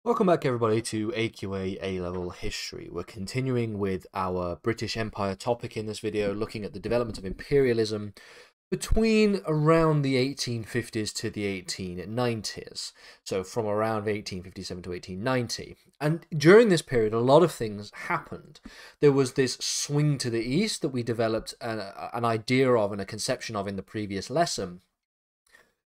Welcome back everybody to AQA A-Level History. We're continuing with our British Empire topic in this video, looking at the development of imperialism between around the 1850s to the 1890s. So from around 1857 to 1890. And during this period, a lot of things happened. There was this swing to the east that we developed an idea of and a conception of in the previous lesson.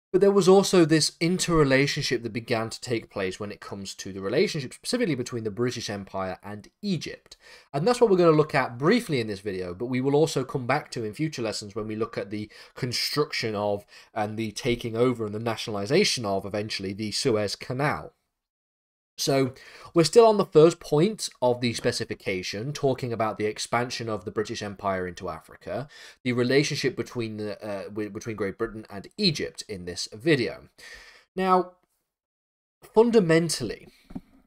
But there was also this interrelationship that began to take place when it comes to the relationship specifically between the British Empire and Egypt. And that's what we're going to look at briefly in this video, but we will also come back to in future lessons when we look at the construction of and the taking over and the nationalization of eventually the Suez Canal. So we're still on the first point of the specification, talking about the expansion of the British Empire into Africa, the relationship between Great Britain and Egypt in this video. Now, fundamentally,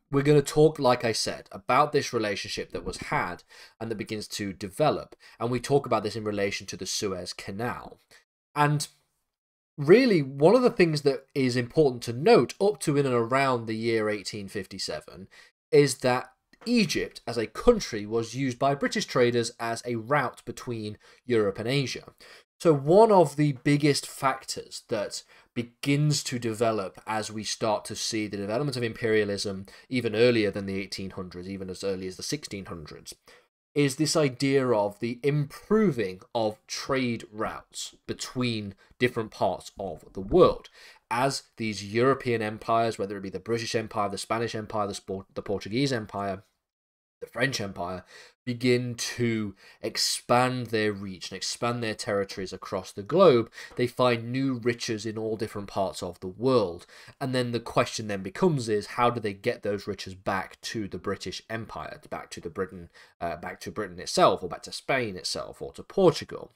we're going to talk, like I said, about this relationship that was had and that begins to develop, and we talk about this in relation to the Suez Canal. And really, one of the things that is important to note up to in and around the year 1857 is that Egypt as a country was used by British traders as a route between Europe and Asia. So one of the biggest factors that begins to develop as we start to see the development of imperialism even earlier than the 1800s, even as early as the 1600s, is this idea of the improving of trade routes between different parts of the world. As these European empires, whether it be the British Empire, the Spanish Empire, the Portuguese Empire, the French Empire, begin to expand their reach and expand their territories across the globe, they find new riches in all different parts of the world. And then the question then becomes is, how do they get those riches back to the British Empire, back to Britain itself, or back to Spain itself, or to Portugal?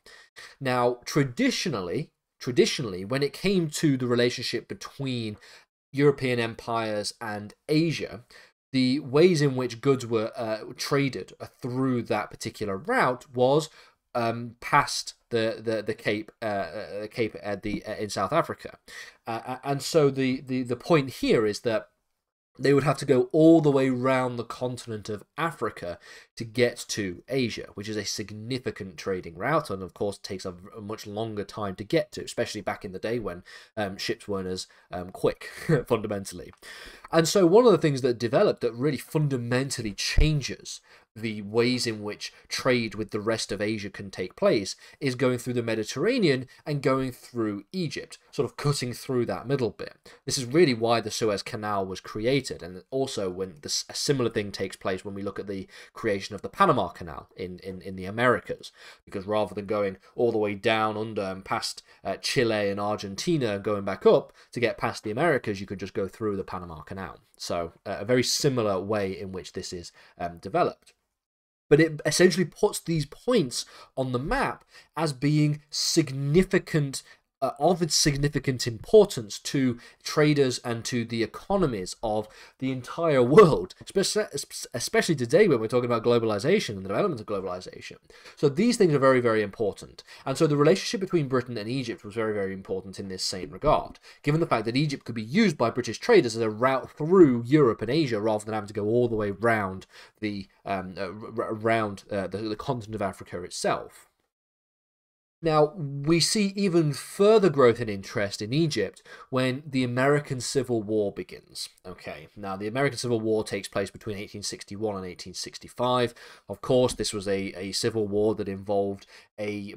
Now, traditionally, when it came to the relationship between European empires and Asia, the ways in which goods were traded through that particular route was past the Cape in South Africa, and so the point here is that they would have to go all the way around the continent of Africa to get to Asia, which is a significant trading route, and of course takes a much longer time to get to, especially back in the day when ships weren't as quick, fundamentally. And so one of the things that developed that really fundamentally changes the ways in which trade with the rest of Asia can take place is going through the Mediterranean and going through Egypt, sort of cutting through that middle bit. This is really why the Suez Canal was created, and also when a similar thing takes place when we look at the creation of the Panama Canal in the Americas, because rather than going all the way down under and past Chile and Argentina and going back up to get past the Americas, you could just go through the Panama Canal. So a very similar way in which this is developed. But it essentially puts these points on the map as being significant, of significant importance to traders and to the economies of the entire world, especially today when we're talking about globalization and the development of globalization. So these things are very, very important. And so the relationship between Britain and Egypt was very, very important in this same regard, given the fact that Egypt could be used by British traders as a route through Europe and Asia rather than having to go all the way around the continent of Africa itself. Now, we see even further growth in interest in Egypt when the American Civil War begins. Okay, now the American Civil War takes place between 1861 and 1865. Of course, this was a civil war that involved a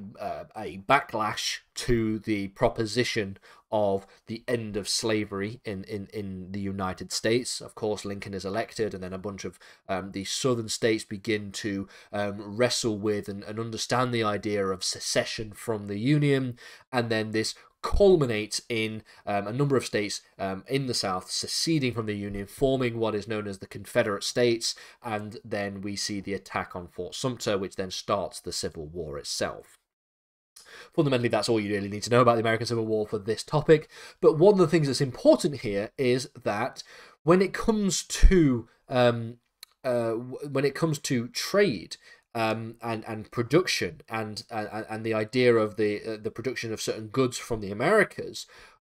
backlash to the proposition of the end of slavery in the United States. Of course, Lincoln is elected, and then a bunch of the southern states begin to wrestle with and understand the idea of secession from the Union, and then this culminates in a number of states in the South seceding from the Union, forming what is known as the Confederate States, and then we see the attack on Fort Sumter, which then starts the Civil War itself. Fundamentally, that's all you really need to know about the American Civil War for this topic. But one of the things that's important here is that when it comes to trade and production and the idea of the production of certain goods from the Americas,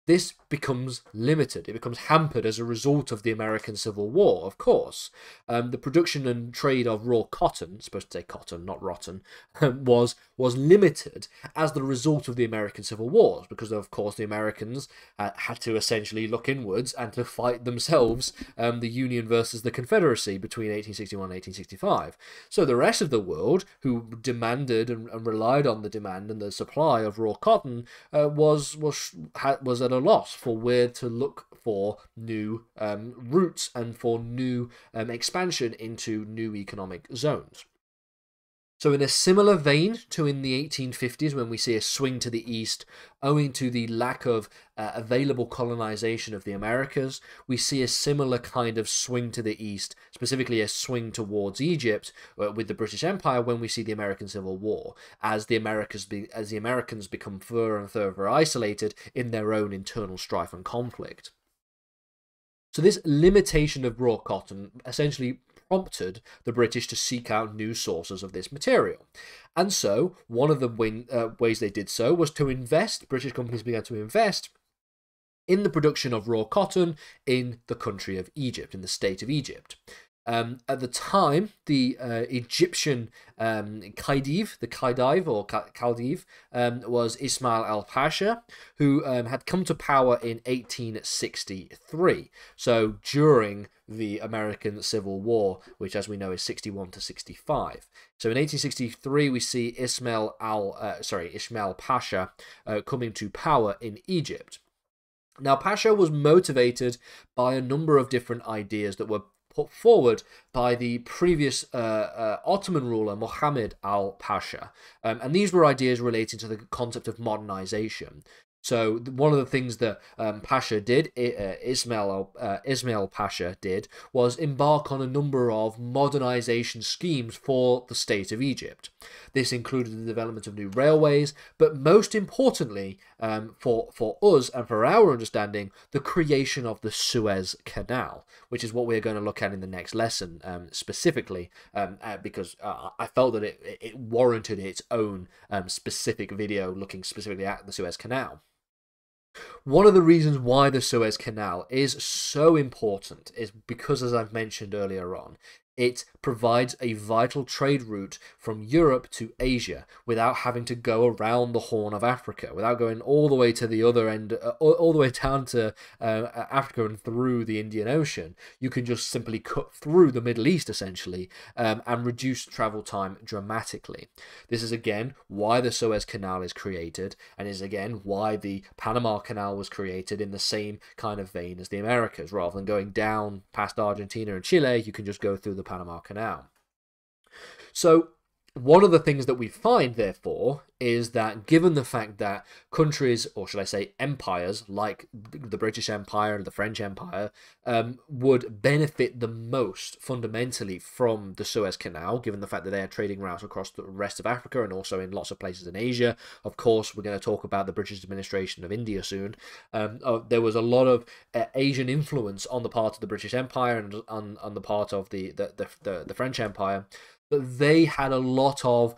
this becomes limited. It becomes hampered as a result of the American Civil War, of course. The production and trade of raw cotton, supposed to say cotton, not rotten, was limited as the result of the American Civil Wars, because of course the Americans had to essentially look inwards and to fight themselves, the Union versus the Confederacy between 1861 and 1865. So the rest of the world, who demanded and relied on the demand and the supply of raw cotton, was at a loss for where to look for new routes and for new expansion into new economic zones. So in a similar vein to in the 1850s, when we see a swing to the east owing to the lack of available colonization of the Americas, we see a similar kind of swing to the east, specifically a swing towards Egypt with the British Empire when we see the American Civil War, as the Americans become further and further isolated in their own internal strife and conflict. So this limitation of raw cotton essentially prompted the British to seek out new sources of this material. And so one of the ways they did so was to invest. British companies began to invest in the production of raw cotton in the country of Egypt, in the state of Egypt. At the time, the Egyptian Khedive, was Ismail al-Pasha, who had come to power in 1863. So during the American Civil War, which, as we know, is 61 to 65. So in 1863, we see Ismail Pasha coming to power in Egypt. Now, Pasha was motivated by a number of different ideas that were put forward by the previous Ottoman ruler, Mohammed al-Pasha. And these were ideas relating to the concept of modernization. So one of the things that Pasha did, Ismail Pasha did, was embark on a number of modernization schemes for the state of Egypt. This included the development of new railways, but most importantly, for us and for our understanding, the creation of the Suez Canal, which is what we're going to look at in the next lesson specifically, because I felt that it warranted its own specific video looking specifically at the Suez Canal. One of the reasons why the Suez Canal is so important is because, as I've mentioned earlier on, it provides a vital trade route from Europe to Asia without having to go around the Horn of Africa, without going all the way to the other end, all the way down to Africa and through the Indian Ocean. You can just simply cut through the Middle East, essentially, and reduce travel time dramatically. This is, again, why the Suez Canal is created, and is, again, why the Panama Canal was created in the same kind of vein as the Americas. Rather than going down past Argentina and Chile, you can just go through the Panama Canal. So one of the things that we find, therefore, is that given the fact that countries, or should I say empires, like the British Empire and the French Empire, would benefit the most fundamentally from the Suez Canal, given the fact that they had trading routes across the rest of Africa and also in lots of places in Asia. Of course, we're going to talk about the British administration of India soon. There was a lot of Asian influence on the part of the British Empire and on the part of the French Empire. But they had a lot of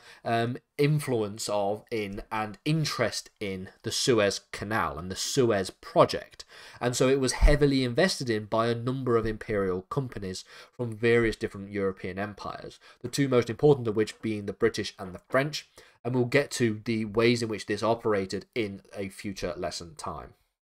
influence in and interest in the Suez Canal and the Suez Project. And so it was heavily invested in by a number of imperial companies from various different European empires, the two most important of which being the British and the French. And we'll get to the ways in which this operated in a future lesson time.